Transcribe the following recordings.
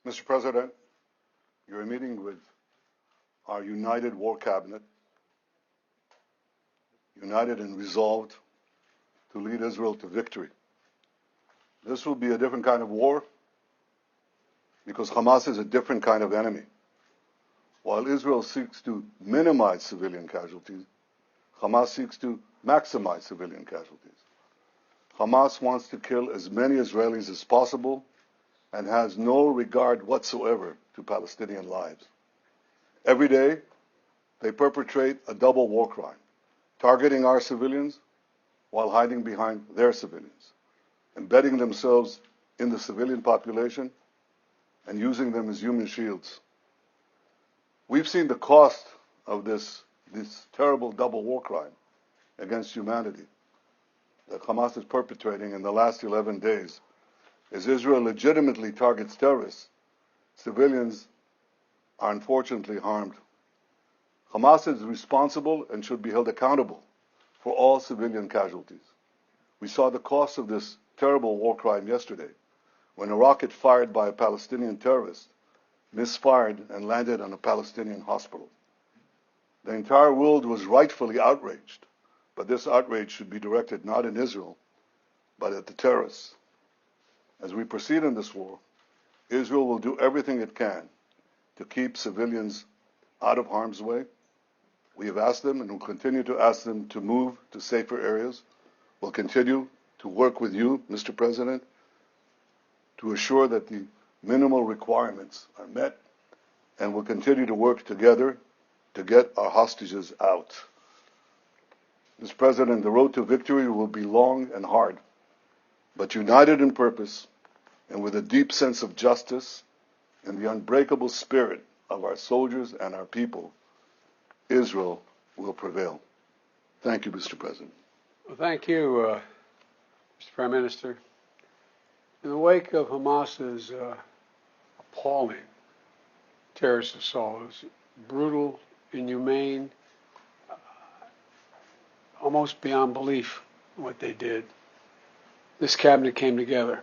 Mr. President, you're meeting with our united war cabinet, united and resolved to lead Israel to victory. This will be a different kind of war because Hamas is a different kind of enemy. While Israel seeks to minimize civilian casualties, Hamas seeks to maximize civilian casualties. Hamas wants to kill as many Israelis as possible and has no regard whatsoever to Palestinian lives. Every day, they perpetrate a double war crime, targeting our civilians while hiding behind their civilians, embedding themselves in the civilian population and using them as human shields. We've seen the cost of this terrible double war crime against humanity that Hamas is perpetrating in the last 11 days. As Israel legitimately targets terrorists, civilians are unfortunately harmed. Hamas is responsible and should be held accountable for all civilian casualties. We saw the cost of this terrible war crime yesterday when a rocket fired by a Palestinian terrorist misfired and landed on a Palestinian hospital. The entire world was rightfully outraged, but this outrage should be directed not in Israel, but at the terrorists. As we proceed in this war, Israel will do everything it can to keep civilians out of harm's way. We have asked them and will continue to ask them to move to safer areas. We'll continue to work with you, Mr. President, to assure that the minimal requirements are met, and we'll continue to work together to get our hostages out. Mr. President, the road to victory will be long and hard, but united in purpose and with a deep sense of justice and the unbreakable spirit of our soldiers and our people, Israel will prevail. Thank you, Mr. President. Well, thank you, Mr. Prime Minister. In the wake of Hamas's appalling terrorist assault, it was brutal, inhumane, almost beyond belief what they did. This cabinet came together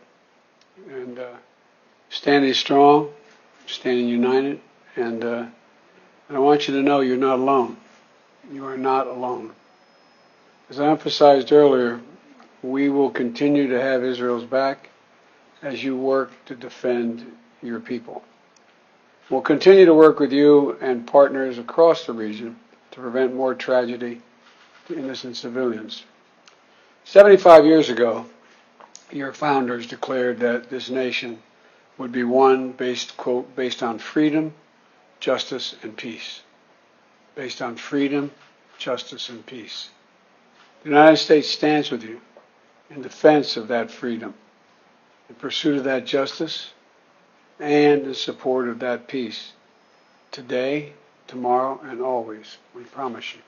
and standing strong, standing united, and I want you to know you're not alone. You are not alone. As I emphasized earlier, we will continue to have Israel's back as you work to defend your people. We'll continue to work with you and partners across the region to prevent more tragedy to innocent civilians. 75 years ago, your founders declared that this nation would be one based, quote, based on freedom, justice, and peace. Based on freedom, justice, and peace. The United States stands with you in defense of that freedom, in pursuit of that justice, and in support of that peace. Today, tomorrow, and always, we promise you.